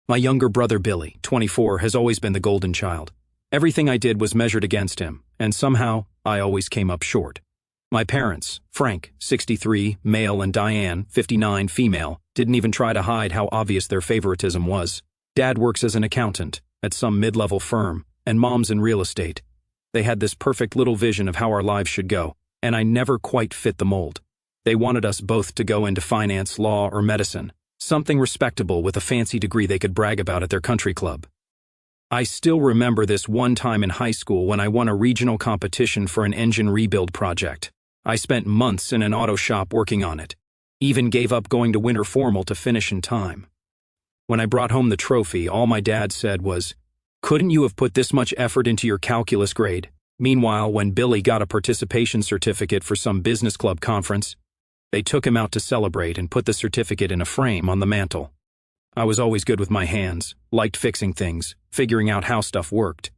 My younger brother Billy, 24, has always been the golden child. Everything I did was measured against him, and somehow, I always came up short. My parents, Frank, 63, male, and Diane, 59, female, didn't even try to hide how obvious their favoritism was. Dad works as an accountant at some mid-level firm, and Mom's in real estate. They had this perfect little vision of how our lives should go, and I never quite fit the mold. They wanted us both to go into finance, law, or medicine, something respectable with a fancy degree they could brag about at their country club. I still remember this one time in high school when I won a regional competition for an engine rebuild project. I spent months in an auto shop working on it. Even gave up going to winter formal to finish in time. When I brought home the trophy, all my dad said was, "Couldn't you have put this much effort into your calculus grade?" Meanwhile, when Billy got a participation certificate for some business club conference, they took him out to celebrate and put the certificate in a frame on the mantel. I was always good with my hands, liked fixing things, figuring out how stuff worked.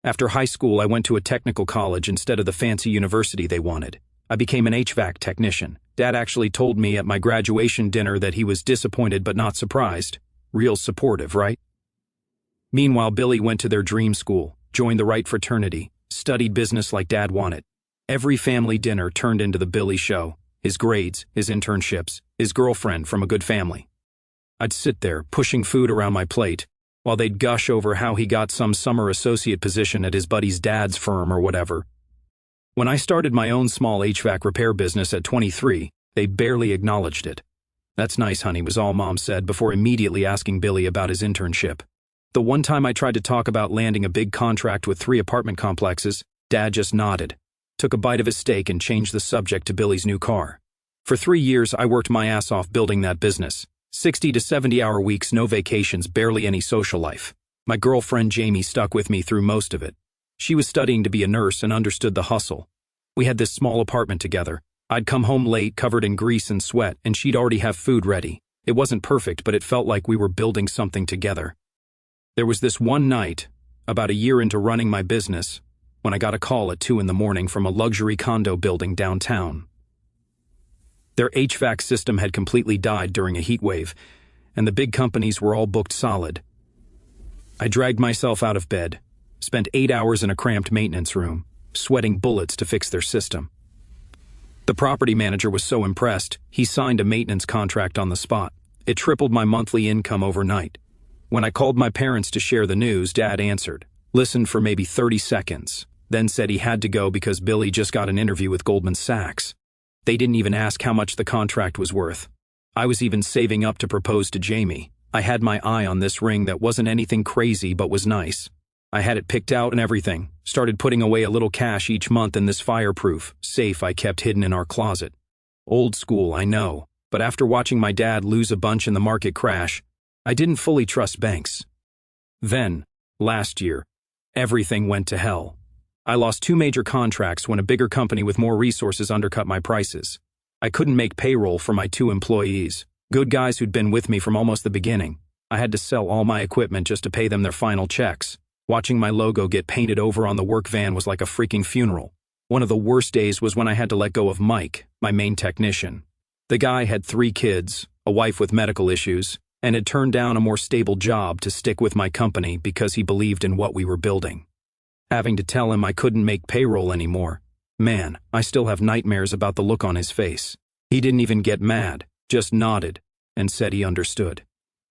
After high school, I went to a technical college instead of the fancy university they wanted. I became an HVAC technician. Dad actually told me at my graduation dinner that he was disappointed but not surprised. Real supportive, right? Meanwhile, Billy went to their dream school, joined the right fraternity, studied business like Dad wanted. Every family dinner turned into the Billy show. His grades, his internships, his girlfriend from a good family. I'd sit there, pushing food around my plate, while they'd gush over how he got some summer associate position at his buddy's dad's firm or whatever. When I started my own small HVAC repair business at 23, they barely acknowledged it. "That's nice, honey," was all Mom said before immediately asking Billy about his internship. The one time I tried to talk about landing a big contract with 3 apartment complexes, Dad just nodded, took a bite of his steak and changed the subject to Billy's new car. For 3 years, I worked my ass off building that business. 60 to 70-hour weeks, no vacations, barely any social life. My girlfriend Jamie stuck with me through most of it. She was studying to be a nurse and understood the hustle. We had this small apartment together. I'd come home late, covered in grease and sweat, and she'd already have food ready. It wasn't perfect, but it felt like we were building something together. There was this one night, about a year into running my business, when I got a call at 2 in the morning from a luxury condo building downtown. Their HVAC system had completely died during a heat wave, and the big companies were all booked solid. I dragged myself out of bed, spent 8 hours in a cramped maintenance room, sweating bullets to fix their system. The property manager was so impressed, he signed a maintenance contract on the spot. It tripled my monthly income overnight. When I called my parents to share the news, Dad answered, listened for maybe 30 seconds, then said he had to go because Billy just got an interview with Goldman Sachs. They didn't even ask how much the contract was worth. I was even saving up to propose to Jamie. I had my eye on this ring that wasn't anything crazy but was nice. I had it picked out and everything, started putting away a little cash each month in this fireproof safe I kept hidden in our closet. Old school, I know, but after watching my dad lose a bunch in the market crash, I didn't fully trust banks. Then, last year, everything went to hell. I lost 2 major contracts when a bigger company with more resources undercut my prices. I couldn't make payroll for my 2 employees, good guys who'd been with me from almost the beginning. I had to sell all my equipment just to pay them their final checks. Watching my logo get painted over on the work van was like a freaking funeral. One of the worst days was when I had to let go of Mike, my main technician. The guy had 3 kids, a wife with medical issues, and had turned down a more stable job to stick with my company because he believed in what we were building. Having to tell him I couldn't make payroll anymore. Man, I still have nightmares about the look on his face. He didn't even get mad, just nodded, and said he understood.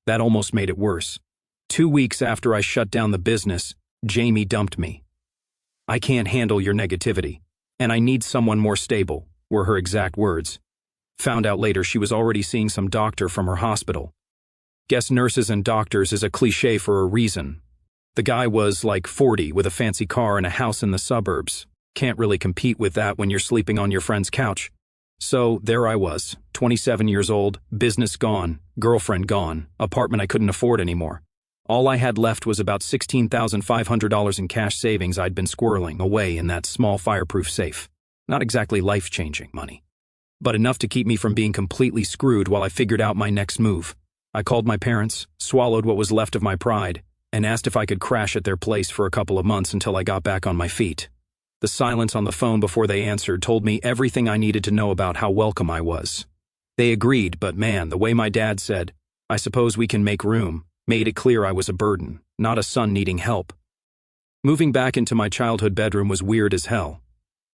That almost made it worse. 2 weeks after I shut down the business, Jamie dumped me. "I can't handle your negativity, and I need someone more stable," were her exact words. Found out later she was already seeing some doctor from her hospital. Guess nurses and doctors is a cliche for a reason. The guy was like 40 with a fancy car and a house in the suburbs. Can't really compete with that when you're sleeping on your friend's couch. So there I was, 27 years old, business gone, girlfriend gone, apartment I couldn't afford anymore. All I had left was about $16,500 in cash savings I'd been squirreling away in that small fireproof safe. Not exactly life-changing money, but enough to keep me from being completely screwed while I figured out my next move. I called my parents, swallowed what was left of my pride, and asked if I could crash at their place for a couple of months until I got back on my feet. The silence on the phone before they answered told me everything I needed to know about how welcome I was. They agreed, but man, the way my dad said, "I suppose we can make room," made it clear I was a burden, not a son needing help. Moving back into my childhood bedroom was weird as hell.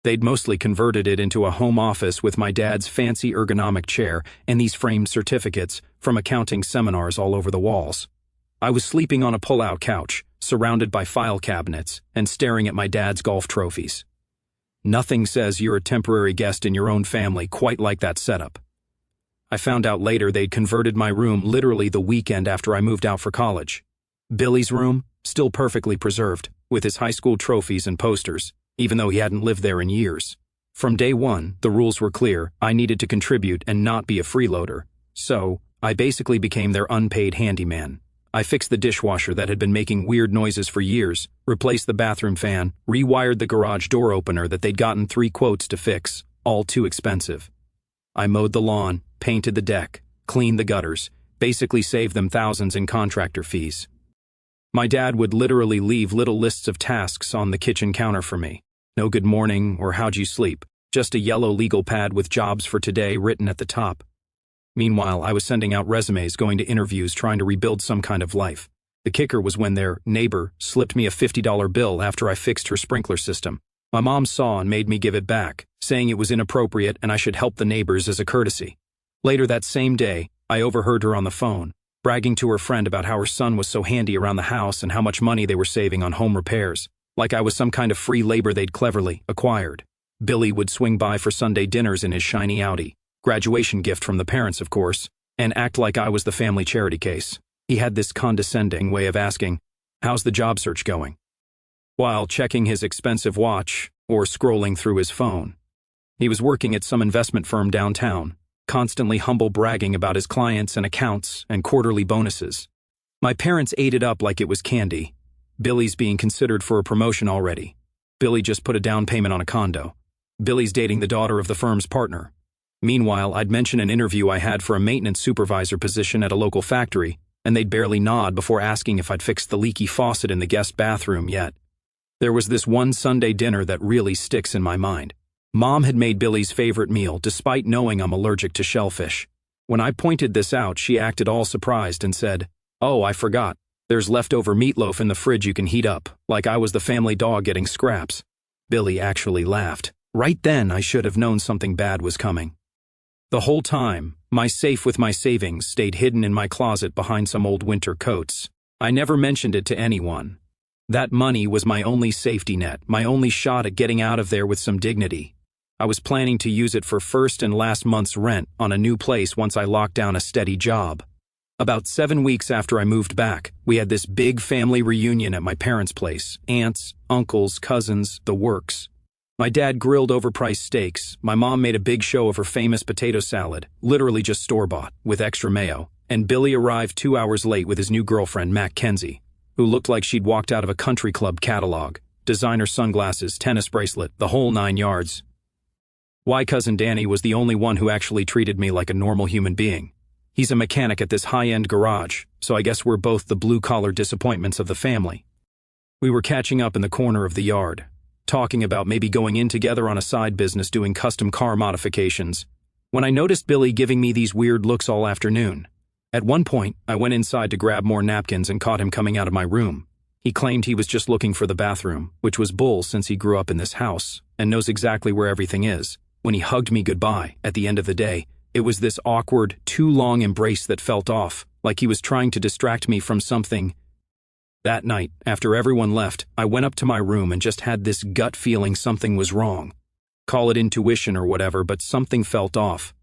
They'd mostly converted it into a home office with my dad's fancy ergonomic chair and these framed certificates from accounting seminars all over the walls. I was sleeping on a pull-out couch, surrounded by file cabinets, and staring at my dad's golf trophies. Nothing says you're a temporary guest in your own family quite like that setup. I found out later they'd converted my room literally the weekend after I moved out for college. Billy's room, still perfectly preserved, with his high school trophies and posters, even though he hadn't lived there in years. From day one, the rules were clear. I needed to contribute and not be a freeloader. So, I basically became their unpaid handyman. I fixed the dishwasher that had been making weird noises for years, replaced the bathroom fan, rewired the garage door opener that they'd gotten 3 quotes to fix, all too expensive. I mowed the lawn, painted the deck, cleaned the gutters, basically saved them thousands in contractor fees. My dad would literally leave little lists of tasks on the kitchen counter for me. No good morning or how'd you sleep, just a yellow legal pad with jobs for today written at the top. Meanwhile, I was sending out resumes, going to interviews, trying to rebuild some kind of life. The kicker was when their neighbor slipped me a $50 bill after I fixed her sprinkler system. My mom saw and made me give it back, saying it was inappropriate and I should help the neighbors as a courtesy. Later that same day, I overheard her on the phone, bragging to her friend about how her son was so handy around the house and how much money they were saving on home repairs, like I was some kind of free labor they'd cleverly acquired. Billy would swing by for Sunday dinners in his shiny Audi, graduation gift from the parents, of course, and act like I was the family charity case. He had this condescending way of asking, "How's the job search going?" while checking his expensive watch or scrolling through his phone. He was working at some investment firm downtown, constantly humble bragging about his clients and accounts and quarterly bonuses. My parents ate it up like it was candy. Billy's being considered for a promotion already. Billy just put a down payment on a condo. Billy's dating the daughter of the firm's partner. Meanwhile, I'd mention an interview I had for a maintenance supervisor position at a local factory, and they'd barely nod before asking if I'd fixed the leaky faucet in the guest bathroom yet. There was this one Sunday dinner that really sticks in my mind. Mom had made Billy's favorite meal despite knowing I'm allergic to shellfish. When I pointed this out, she acted all surprised and said, "Oh, I forgot. There's leftover meatloaf in the fridge you can heat up," like I was the family dog getting scraps. Billy actually laughed. Right then, I should have known something bad was coming. The whole time, my safe with my savings stayed hidden in my closet behind some old winter coats. I never mentioned it to anyone. That money was my only safety net, my only shot at getting out of there with some dignity. I was planning to use it for first and last month's rent on a new place once I locked down a steady job. About 7 weeks after I moved back, we had this big family reunion at my parents' place. Aunts, uncles, cousins, the works. My dad grilled overpriced steaks, my mom made a big show of her famous potato salad, literally just store-bought, with extra mayo, and Billy arrived 2 hours late with his new girlfriend, Mackenzie, who looked like she'd walked out of a country club catalog. Designer sunglasses, tennis bracelet, the whole 9 yards. Why Cousin Danny was the only one who actually treated me like a normal human being. He's a mechanic at this high-end garage, so I guess we're both the blue-collar disappointments of the family. We were catching up in the corner of the yard, talking about maybe going in together on a side business doing custom car modifications, when I noticed Billy giving me these weird looks all afternoon. At one point, I went inside to grab more napkins and caught him coming out of my room. He claimed he was just looking for the bathroom, which was bull since he grew up in this house and knows exactly where everything is. When he hugged me goodbye, at the end of the day, it was this awkward, too long embrace that felt off, like he was trying to distract me from something. That night, after everyone left, I went up to my room and just had this gut feeling something was wrong. Call it intuition or whatever, but something felt off.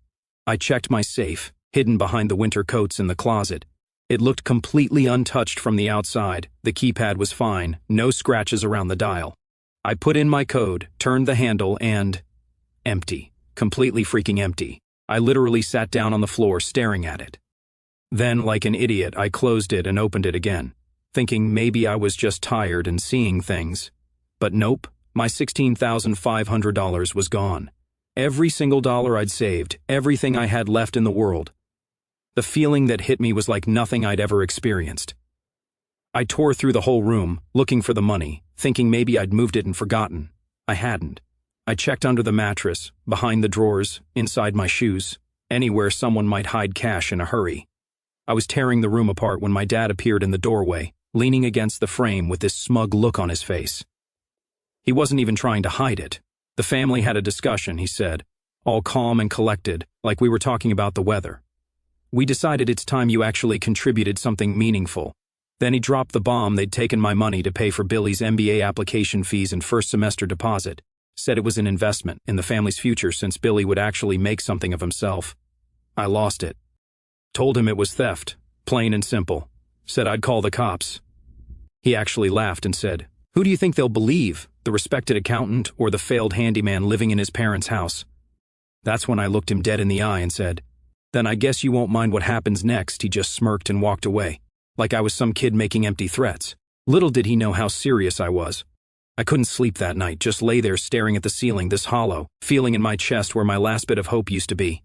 I checked my safe, hidden behind the winter coats in the closet. It looked completely untouched from the outside. The keypad was fine, no scratches around the dial. I put in my code, turned the handle, and... empty. Completely freaking empty. I literally sat down on the floor staring at it. Then, like an idiot, I closed it and opened it again, thinking maybe I was just tired and seeing things. But nope, my $16,500 was gone. Every single dollar I'd saved, everything I had left in the world. The feeling that hit me was like nothing I'd ever experienced. I tore through the whole room, looking for the money, thinking maybe I'd moved it and forgotten. I hadn't. I checked under the mattress, behind the drawers, inside my shoes, anywhere someone might hide cash in a hurry. I was tearing the room apart when my dad appeared in the doorway, leaning against the frame with this smug look on his face. He wasn't even trying to hide it. The family had a discussion, he said, all calm and collected, like we were talking about the weather. We decided it's time you actually contributed something meaningful. Then he dropped the bomb they'd taken my money to pay for Billy's MBA application fees and first semester deposit. Said it was an investment in the family's future since Billy would actually make something of himself. I lost it. Told him it was theft, plain and simple. Said I'd call the cops. He actually laughed and said, "Who do you think they'll believe, the respected accountant or the failed handyman living in his parents' house?" That's when I looked him dead in the eye and said, "Then I guess you won't mind what happens next." He just smirked and walked away, like I was some kid making empty threats. Little did he know how serious I was. I couldn't sleep that night, just lay there staring at the ceiling, this hollow feeling in my chest where my last bit of hope used to be.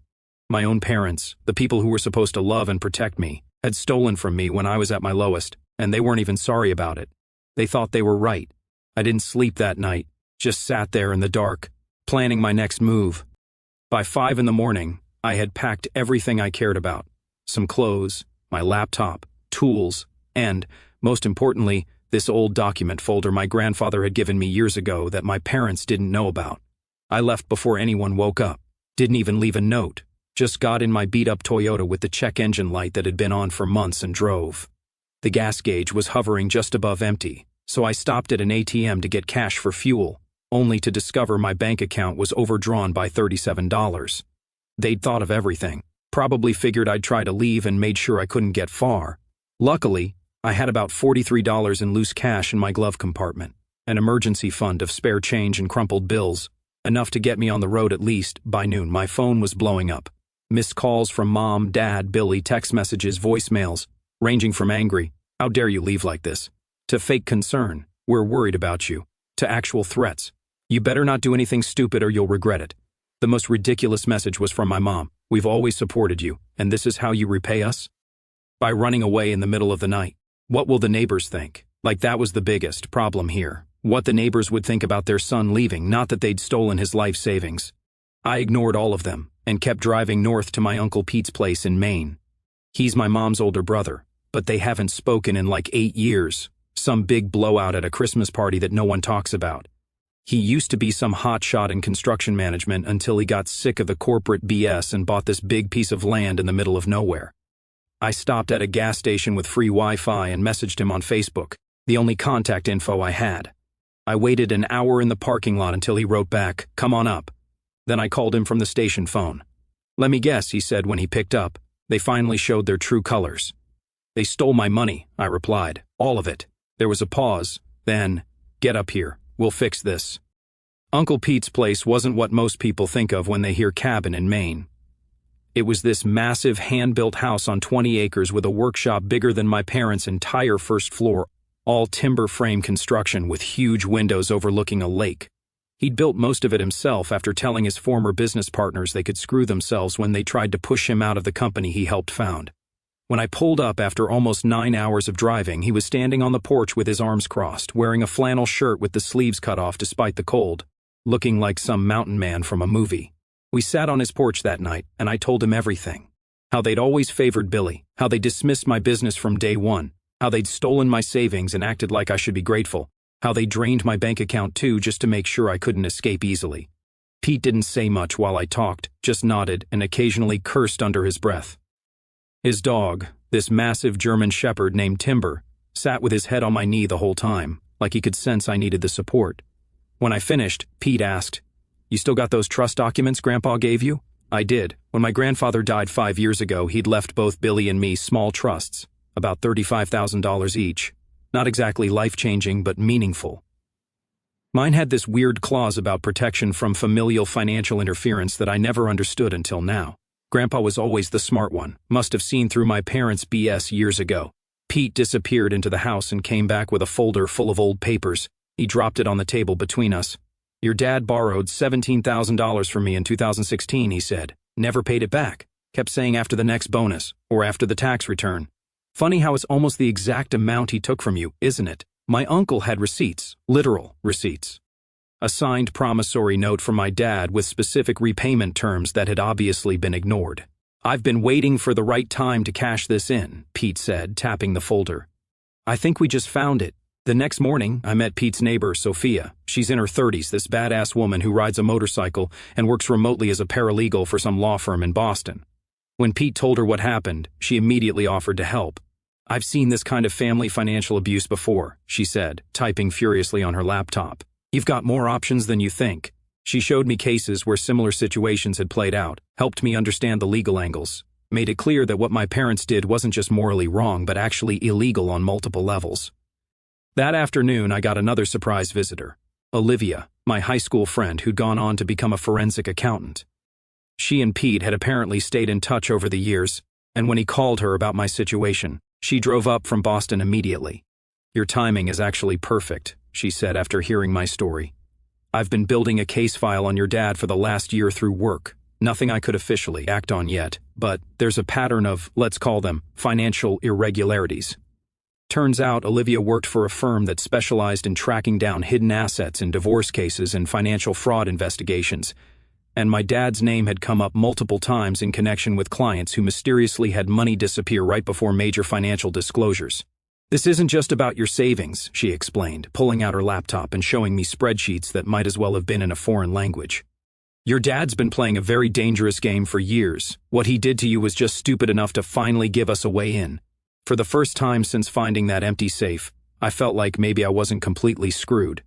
My own parents, the people who were supposed to love and protect me, had stolen from me when I was at my lowest, and they weren't even sorry about it. They thought they were right. I didn't sleep that night, just sat there in the dark, planning my next move. By 5 in the morning, I had packed everything I cared about. Some clothes, my laptop, tools, and, most importantly, this old document folder my grandfather had given me years ago that my parents didn't know about. I left before anyone woke up, didn't even leave a note, just got in my beat-up Toyota with the check engine light that had been on for months and drove. The gas gauge was hovering just above empty, so I stopped at an ATM to get cash for fuel, only to discover my bank account was overdrawn by $37. They'd thought of everything, probably figured I'd try to leave and made sure I couldn't get far. Luckily, I had about $43 in loose cash in my glove compartment, an emergency fund of spare change and crumpled bills, enough to get me on the road at least. By noon, my phone was blowing up. Missed calls from Mom, Dad, Billy, text messages, voicemails, ranging from angry, "How dare you leave like this?" to fake concern, "We're worried about you," to actual threats, "You better not do anything stupid or you'll regret it." The most ridiculous message was from my mom, "We've always supported you, and this is how you repay us?" By running away in the middle of the night. What will the neighbors think? Like that was the biggest problem here. What the neighbors would think about their son leaving, not that they'd stolen his life savings. I ignored all of them and kept driving north to my Uncle Pete's place in Maine. He's my mom's older brother, but they haven't spoken in like 8 years. Some big blowout at a Christmas party that no one talks about. He used to be some hotshot in construction management until he got sick of the corporate BS and bought this big piece of land in the middle of nowhere. I stopped at a gas station with free Wi-Fi and messaged him on Facebook, the only contact info I had. I waited an hour in the parking lot until he wrote back, "Come on up." Then I called him from the station phone. "Let me guess," he said when he picked up. "They finally showed their true colors." "They stole my money," I replied. "All of it." There was a pause, then, "Get up here, we'll fix this." Uncle Pete's place wasn't what most people think of when they hear cabin in Maine. It was this massive hand-built house on 20 acres with a workshop bigger than my parents' entire first floor, all timber frame construction with huge windows overlooking a lake. He'd built most of it himself after telling his former business partners they could screw themselves when they tried to push him out of the company he helped found. When I pulled up after almost 9 hours of driving, he was standing on the porch with his arms crossed, wearing a flannel shirt with the sleeves cut off despite the cold, looking like some mountain man from a movie. We sat on his porch that night, and I told him everything. How they'd always favored Billy, how they dismissed my business from day one, how they'd stolen my savings and acted like I should be grateful, how they drained my bank account too just to make sure I couldn't escape easily. Pete didn't say much while I talked, just nodded and occasionally cursed under his breath. His dog, this massive German shepherd named Timber, sat with his head on my knee the whole time, like he could sense I needed the support. When I finished, Pete asked, "You still got those trust documents Grandpa gave you?" I did. When my grandfather died 5 years ago, he'd left both Billy and me small trusts, about $35,000 each. Not exactly life-changing, but meaningful. Mine had this weird clause about protection from familial financial interference that I never understood until now. Grandpa was always the smart one, must have seen through my parents' BS years ago. Pete disappeared into the house and came back with a folder full of old papers. He dropped it on the table between us. "Your dad borrowed $17,000 from me in 2016, he said. Never paid it back. Kept saying after the next bonus, or after the tax return. Funny how it's almost the exact amount he took from you, isn't it?" My uncle had receipts, literal receipts. A signed promissory note from my dad with specific repayment terms that had obviously been ignored. "I've been waiting for the right time to cash this in," Pete said, tapping the folder. "I think we just found it." The next morning, I met Pete's neighbor, Sophia. She's in her 30s, this badass woman who rides a motorcycle and works remotely as a paralegal for some law firm in Boston. When Pete told her what happened, she immediately offered to help. "I've seen this kind of family financial abuse before," she said, typing furiously on her laptop. "You've got more options than you think." She showed me cases where similar situations had played out, helped me understand the legal angles, made it clear that what my parents did wasn't just morally wrong but actually illegal on multiple levels. That afternoon, I got another surprise visitor. Olivia, my high school friend who'd gone on to become a forensic accountant. She and Pete had apparently stayed in touch over the years, and when he called her about my situation, she drove up from Boston immediately. "Your timing is actually perfect," she said after hearing my story. "I've been building a case file on your dad for the last year through work. Nothing I could officially act on yet, but there's a pattern of, let's call them, financial irregularities." Turns out Olivia worked for a firm that specialized in tracking down hidden assets in divorce cases and financial fraud investigations, and my dad's name had come up multiple times in connection with clients who mysteriously had money disappear right before major financial disclosures. "This isn't just about your savings," she explained, pulling out her laptop and showing me spreadsheets that might as well have been in a foreign language. "Your dad's been playing a very dangerous game for years. What he did to you was just stupid enough to finally give us a way in. For the first time since finding that empty safe, I felt like maybe I wasn't completely screwed.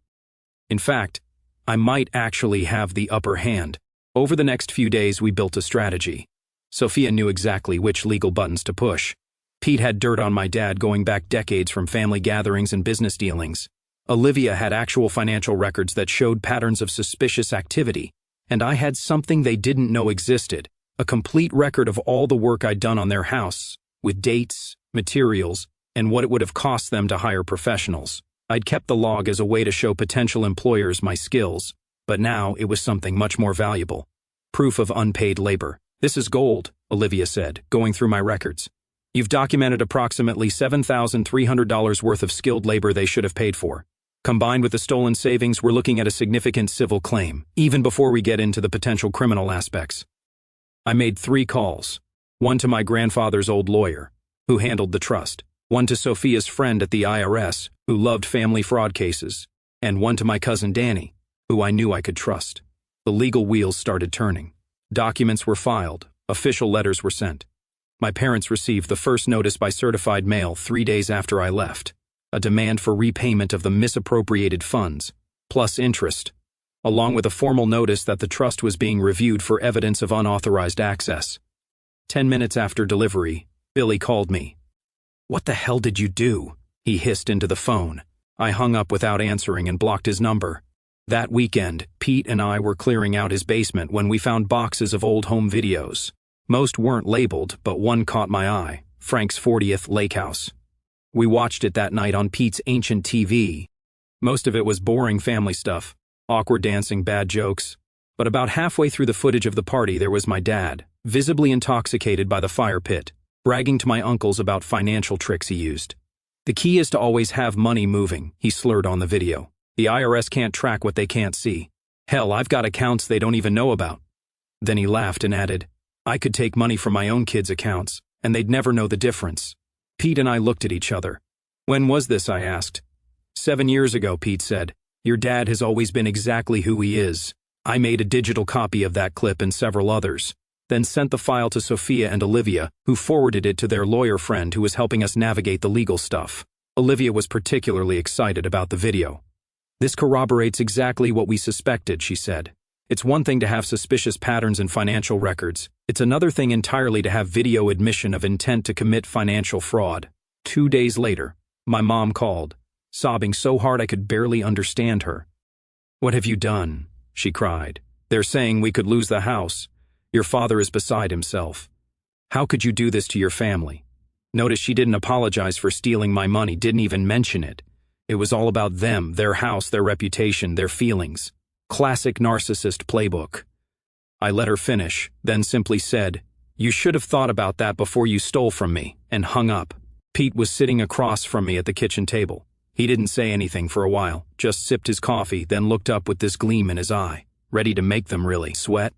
In fact, I might actually have the upper hand." Over the next few days, we built a strategy. Sophia knew exactly which legal buttons to push. Pete had dirt on my dad going back decades from family gatherings and business dealings. Olivia had actual financial records that showed patterns of suspicious activity, and I had something they didn't know existed, a complete record of all the work I'd done on their house, with dates, materials, and what it would have cost them to hire professionals. I'd kept the log as a way to show potential employers my skills, but now it was something much more valuable. Proof of unpaid labor. "This is gold," Olivia said, going through my records. "You've documented approximately $7,300 worth of skilled labor they should have paid for. Combined with the stolen savings, we're looking at a significant civil claim, even before we get into the potential criminal aspects." I made 3 calls. One to my grandfather's old lawyer, who handled the trust. One to Sophia's friend at the IRS, who loved family fraud cases. And one to my cousin Danny, who I knew I could trust. The legal wheels started turning. Documents were filed. Official letters were sent. My parents received the first notice by certified mail 3 days after I left. A demand for repayment of the misappropriated funds, plus interest, along with a formal notice that the trust was being reviewed for evidence of unauthorized access. 10 minutes after delivery, Billy called me. "What the hell did you do?" he hissed into the phone. I hung up without answering and blocked his number. That weekend, Pete and I were clearing out his basement when we found boxes of old home videos. Most weren't labeled, but one caught my eye, Frank's 40th lake house. We watched it that night on Pete's ancient TV. Most of it was boring family stuff, awkward dancing, bad jokes. But about halfway through the footage of the party, there was my dad, visibly intoxicated by the fire pit, bragging to my uncles about financial tricks he used. "The key is to always have money moving," he slurred on the video. "The IRS can't track what they can't see. Hell, I've got accounts they don't even know about." Then he laughed and added, "I could take money from my own kids' accounts, and they'd never know the difference." Pete and I looked at each other. "When was this?" I asked. 7 years ago, Pete said. "Your dad has always been exactly who he is." I made a digital copy of that clip and several others, then sent the file to Sophia and Olivia, who forwarded it to their lawyer friend who was helping us navigate the legal stuff. Olivia was particularly excited about the video. "This corroborates exactly what we suspected," she said. "It's one thing to have suspicious patterns in financial records. It's another thing entirely to have video admission of intent to commit financial fraud." 2 days later, my mom called, sobbing so hard I could barely understand her. "What have you done?" she cried. "They're saying we could lose the house. Your father is beside himself. How could you do this to your family?" Notice she didn't apologize for stealing my money, didn't even mention it. It was all about them, their house, their reputation, their feelings. Classic narcissist playbook. I let her finish, then simply said, "You should have thought about that before you stole from me," and hung up. Pete was sitting across from me at the kitchen table. He didn't say anything for a while, just sipped his coffee, then looked up with this gleam in his eye, ready to make them really sweat.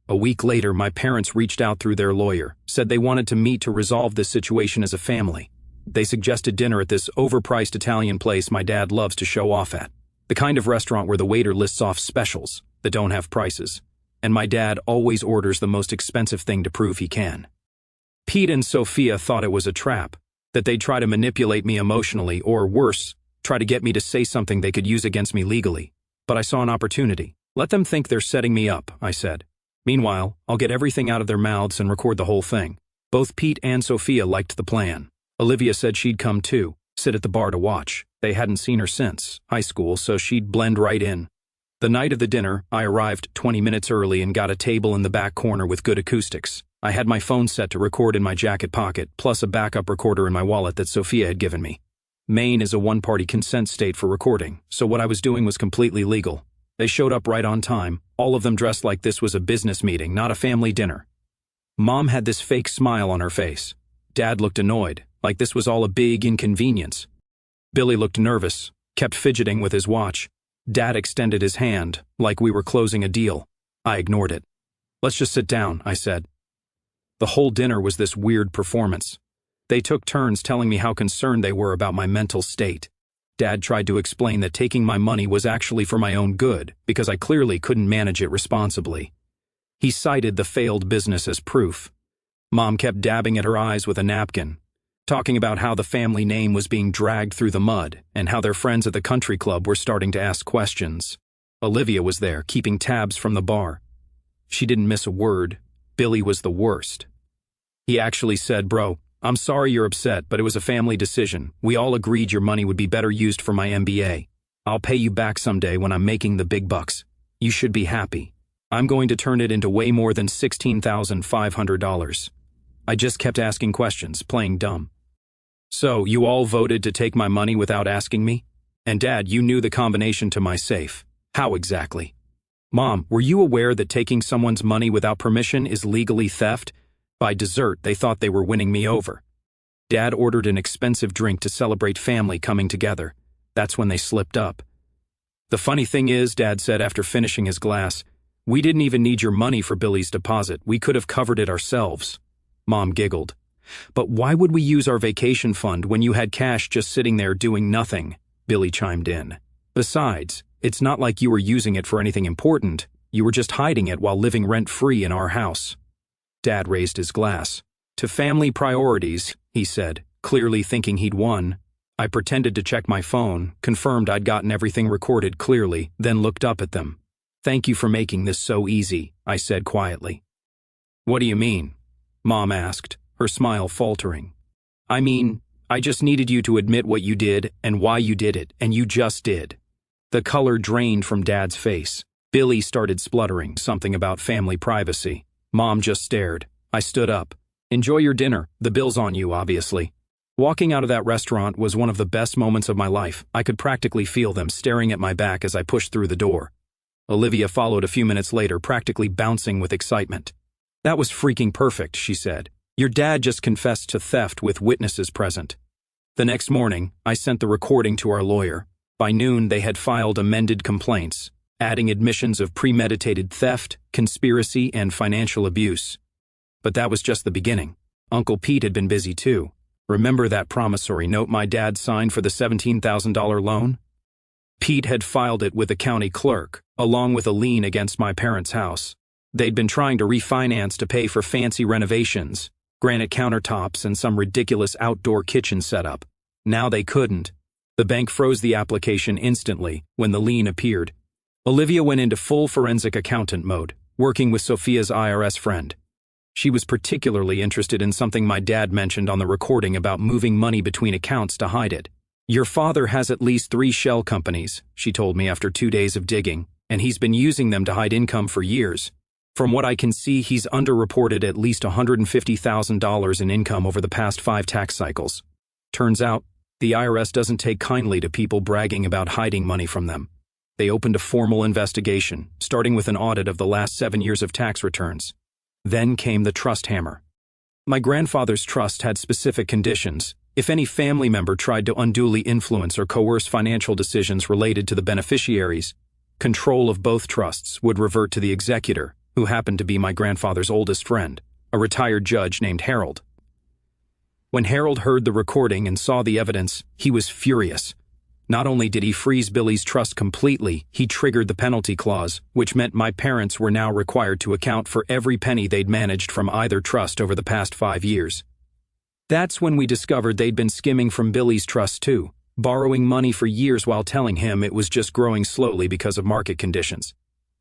A week later, my parents reached out through their lawyer, said they wanted to meet to resolve this situation as a family. They suggested dinner at this overpriced Italian place my dad loves to show off at. The kind of restaurant where the waiter lists off specials that don't have prices, and my dad always orders the most expensive thing to prove he can. Pete and Sophia thought it was a trap, that they'd try to manipulate me emotionally or, worse, try to get me to say something they could use against me legally. But I saw an opportunity. Let them think they're setting me up, I said. Meanwhile, I'll get everything out of their mouths and record the whole thing. Both Pete and Sophia liked the plan. Olivia said she'd come too, sit at the bar to watch. They hadn't seen her since high school, so she'd blend right in. The night of the dinner, I arrived 20 minutes early and got a table in the back corner with good acoustics. I had my phone set to record in my jacket pocket, plus a backup recorder in my wallet that Sophia had given me. Maine is a one-party consent state for recording, so what I was doing was completely legal. They showed up right on time, all of them dressed like this was a business meeting, not a family dinner. Mom had this fake smile on her face. Dad looked annoyed, like this was all a big inconvenience. Billy looked nervous, kept fidgeting with his watch. Dad extended his hand, like we were closing a deal. I ignored it. Let's just sit down, I said. The whole dinner was this weird performance. They took turns telling me how concerned they were about my mental state. Dad tried to explain that taking my money was actually for my own good, because I clearly couldn't manage it responsibly. He cited the failed business as proof. Mom kept dabbing at her eyes with a napkin, talking about how the family name was being dragged through the mud and how their friends at the country club were starting to ask questions. Olivia was there, keeping tabs from the bar. She didn't miss a word. Billy was the worst. He actually said, "Bro, I'm sorry you're upset, but it was a family decision. We all agreed your money would be better used for my MBA. I'll pay you back someday when I'm making the big bucks. You should be happy. I'm going to turn it into way more than $16,500. I just kept asking questions, playing dumb. So, you all voted to take my money without asking me? And Dad, you knew the combination to my safe. How exactly? Mom, were you aware that taking someone's money without permission is legally theft? By dessert, they thought they were winning me over. Dad ordered an expensive drink to celebrate family coming together. That's when they slipped up. The funny thing is, Dad said after finishing his glass, we didn't even need your money for Billy's deposit. We could have covered it ourselves. Mom giggled. But why would we use our vacation fund when you had cash just sitting there doing nothing? Billy chimed in. Besides, it's not like you were using it for anything important. You were just hiding it while living rent-free in our house. Dad raised his glass. To family priorities, he said, clearly thinking he'd won. I pretended to check my phone, confirmed I'd gotten everything recorded clearly, then looked up at them. Thank you for making this so easy, I said quietly. What do you mean? Mom asked, her smile faltering. I mean, I just needed you to admit what you did and why you did it, and you just did. The color drained from Dad's face. Billy started spluttering, something about family privacy. Mom just stared. I stood up. Enjoy your dinner. The bill's on you, obviously. Walking out of that restaurant was one of the best moments of my life. I could practically feel them staring at my back as I pushed through the door. Olivia followed a few minutes later, practically bouncing with excitement. That was freaking perfect, she said. Your dad just confessed to theft with witnesses present. The next morning, I sent the recording to our lawyer. By noon, they had filed amended complaints, adding admissions of premeditated theft, conspiracy, and financial abuse. But that was just the beginning. Uncle Pete had been busy too. Remember that promissory note my dad signed for the $17,000 loan? Pete had filed it with the county clerk, along with a lien against my parents' house. They'd been trying to refinance to pay for fancy renovations, granite countertops, and some ridiculous outdoor kitchen setup. Now they couldn't. The bank froze the application instantly when the lien appeared. Olivia went into full forensic accountant mode, working with Sophia's IRS friend. She was particularly interested in something my dad mentioned on the recording about moving money between accounts to hide it. Your father has at least 3 shell companies, she told me after 2 days of digging, and he's been using them to hide income for years. From what I can see, he's underreported at least $150,000 in income over the past 5 tax cycles. Turns out, the IRS doesn't take kindly to people bragging about hiding money from them. They opened a formal investigation, starting with an audit of the last 7 years of tax returns. Then came the trust hammer. My grandfather's trust had specific conditions. If any family member tried to unduly influence or coerce financial decisions related to the beneficiaries, control of both trusts would revert to the executor, who happened to be my grandfather's oldest friend, a retired judge named Harold. When Harold heard the recording and saw the evidence, he was furious. Not only did he freeze Billy's trust completely, he triggered the penalty clause, which meant my parents were now required to account for every penny they'd managed from either trust over the past 5 years. That's when we discovered they'd been skimming from Billy's trust too, borrowing money for years while telling him it was just growing slowly because of market conditions.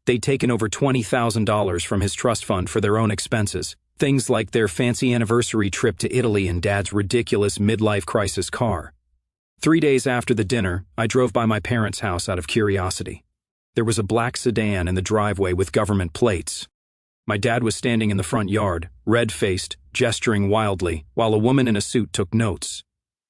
They'd taken over $20,000 from his trust fund for their own expenses, things like their fancy anniversary trip to Italy and Dad's ridiculous midlife crisis car. 3 days after the dinner, I drove by my parents' house out of curiosity. There was a black sedan in the driveway with government plates. My dad was standing in the front yard, red-faced, gesturing wildly, while a woman in a suit took notes.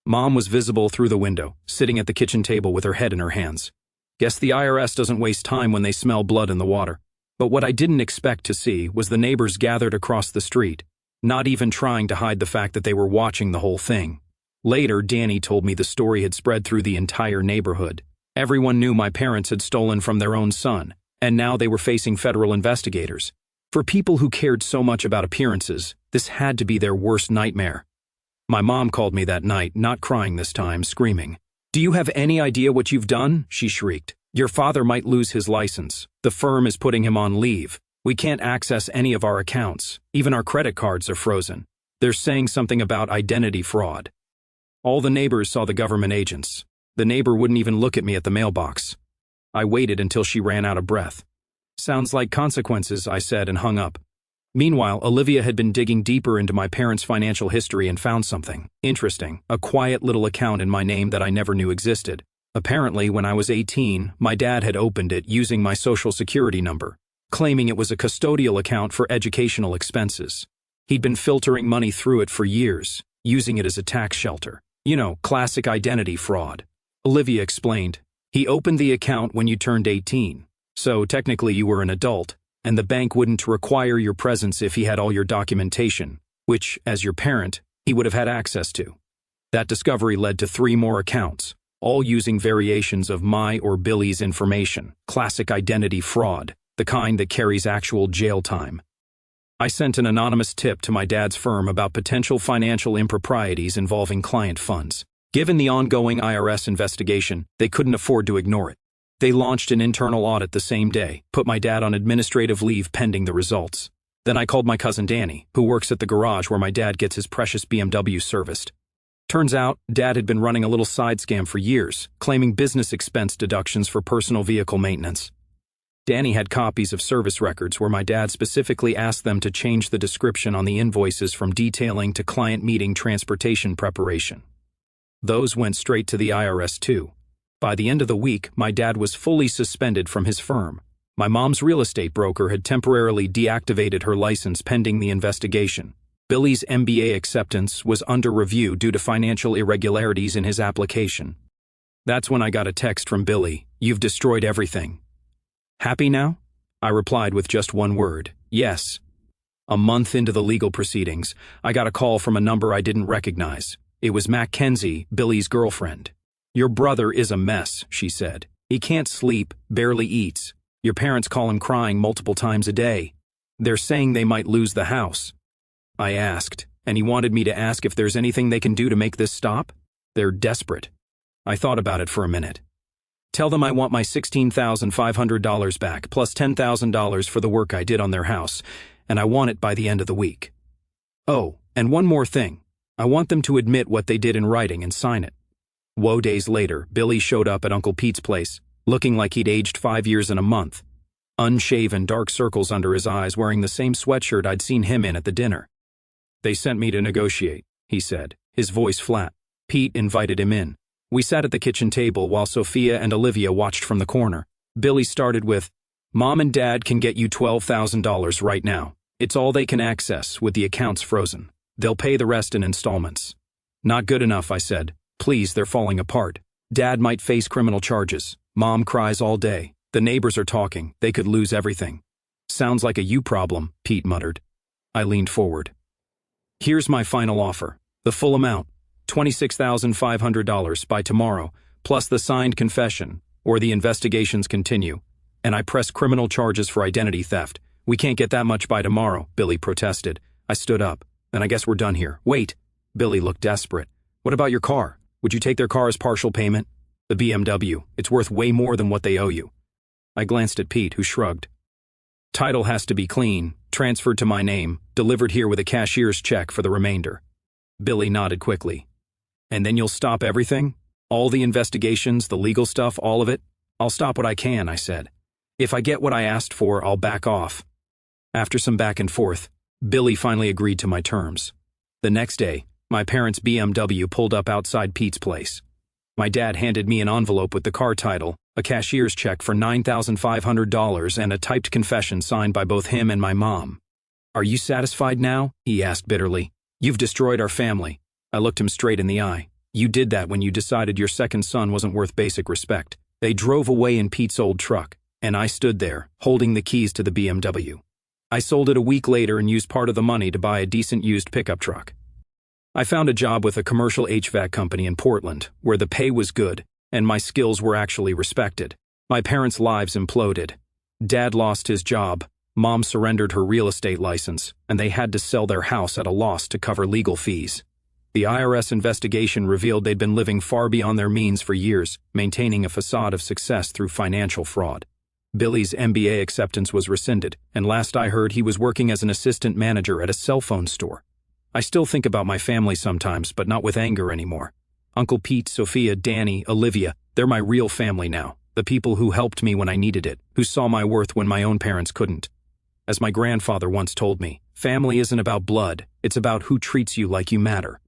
Mom was visible through the window, sitting at the kitchen table with her head in her hands. Guess the IRS doesn't waste time when they smell blood in the water. But what I didn't expect to see was the neighbors gathered across the street, not even trying to hide the fact that they were watching the whole thing. Later, Danny told me the story had spread through the entire neighborhood. Everyone knew my parents had stolen from their own son, and now they were facing federal investigators. For people who cared so much about appearances, this had to be their worst nightmare. My mom called me that night, not crying this time, screaming. "Do you have any idea what you've done?" she shrieked. "Your father might lose his license. The firm is putting him on leave. We can't access any of our accounts. Even our credit cards are frozen. They're saying something about identity fraud." All the neighbors saw the government agents. The neighbor wouldn't even look at me at the mailbox. I waited until she ran out of breath. "Sounds like consequences," I said and hung up. Meanwhile, Olivia had been digging deeper into my parents' financial history and found something interesting, a quiet little account in my name that I never knew existed. Apparently, when I was 18, my dad had opened it using my social security number, claiming it was a custodial account for educational expenses. He'd been filtering money through it for years, using it as a tax shelter. You know, classic identity fraud. Olivia explained. He opened the account when you turned 18, so technically you were an adult, and the bank wouldn't require your presence if he had all your documentation, which, as your parent, he would have had access to. That discovery led to 3 more accounts, all using variations of my or Billy's information. Classic identity fraud, the kind that carries actual jail time. I sent an anonymous tip to my dad's firm about potential financial improprieties involving client funds. Given the ongoing IRS investigation, they couldn't afford to ignore it. They launched an internal audit the same day, put my dad on administrative leave pending the results. Then I called my cousin Danny, who works at the garage where my dad gets his precious BMW serviced. Turns out, Dad had been running a little side scam for years, claiming business expense deductions for personal vehicle maintenance. Danny had copies of service records where my dad specifically asked them to change the description on the invoices from detailing to client meeting transportation preparation. Those went straight to the IRS too. By the end of the week, my dad was fully suspended from his firm. My mom's real estate broker had temporarily deactivated her license pending the investigation. Billy's MBA acceptance was under review due to financial irregularities in his application. That's when I got a text from Billy. "You've destroyed everything." "Happy now?" I replied with just one word, "Yes." A month into the legal proceedings, I got a call from a number I didn't recognize. It was Mackenzie, Billy's girlfriend. "Your brother is a mess," she said. "He can't sleep, barely eats. Your parents call him crying multiple times a day. They're saying they might lose the house." I asked, and he wanted me to ask if there's anything they can do to make this stop? They're desperate. I thought about it for a minute. "Tell them I want my $16,500 back, plus $10,000 for the work I did on their house, and I want it by the end of the week. Oh, and one more thing. I want them to admit what they did in writing and sign it." Woe days later, Billy showed up at Uncle Pete's place, looking like he'd aged 5 years and a month. Unshaven, dark circles under his eyes, wearing the same sweatshirt I'd seen him in at the dinner. "They sent me to negotiate," he said, his voice flat. Pete invited him in. We sat at the kitchen table while Sophia and Olivia watched from the corner. Billy started with, "Mom and Dad can get you $12,000 right now. It's all they can access with the accounts frozen. They'll pay the rest in installments." "Not good enough," I said. "Please, they're falling apart. Dad might face criminal charges. Mom cries all day. The neighbors are talking. They could lose everything." "Sounds like a you problem," Pete muttered. I leaned forward. "Here's my final offer. The full amount. $26,500 by tomorrow, plus the signed confession, or the investigations continue, and I press criminal charges for identity theft, We can't get that much by tomorrow, Billy protested. I stood up. Then I guess we're done here. Wait. Billy looked desperate. What about your car? Would you take their car as partial payment? The BMW. It's worth way more than what they owe you. I glanced at Pete, who shrugged. Title has to be clean, transferred to my name, delivered here with a cashier's check for the remainder. Billy nodded quickly. And then you'll stop everything? All the investigations, the legal stuff, all of it? I'll stop what I can, I said. If I get what I asked for, I'll back off. After some back and forth, Billy finally agreed to my terms. The next day, my parents' BMW pulled up outside Pete's place. My dad handed me an envelope with the car title, a cashier's check for $9,500, and a typed confession signed by both him and my mom. Are you satisfied now? He asked bitterly. You've destroyed our family. I looked him straight in the eye. You did that when you decided your second son wasn't worth basic respect. They drove away in Pete's old truck, and I stood there, holding the keys to the BMW. I sold it a week later and used part of the money to buy a decent used pickup truck. I found a job with a commercial HVAC company in Portland, where the pay was good, and my skills were actually respected. My parents' lives imploded. Dad lost his job, Mom surrendered her real estate license, and they had to sell their house at a loss to cover legal fees. The IRS investigation revealed they'd been living far beyond their means for years, maintaining a facade of success through financial fraud. Billy's MBA acceptance was rescinded, and last I heard he was working as an assistant manager at a cell phone store. I still think about my family sometimes, but not with anger anymore. Uncle Pete, Sophia, Danny, Olivia, they're my real family now, the people who helped me when I needed it, who saw my worth when my own parents couldn't. As my grandfather once told me, family isn't about blood, it's about who treats you like you matter.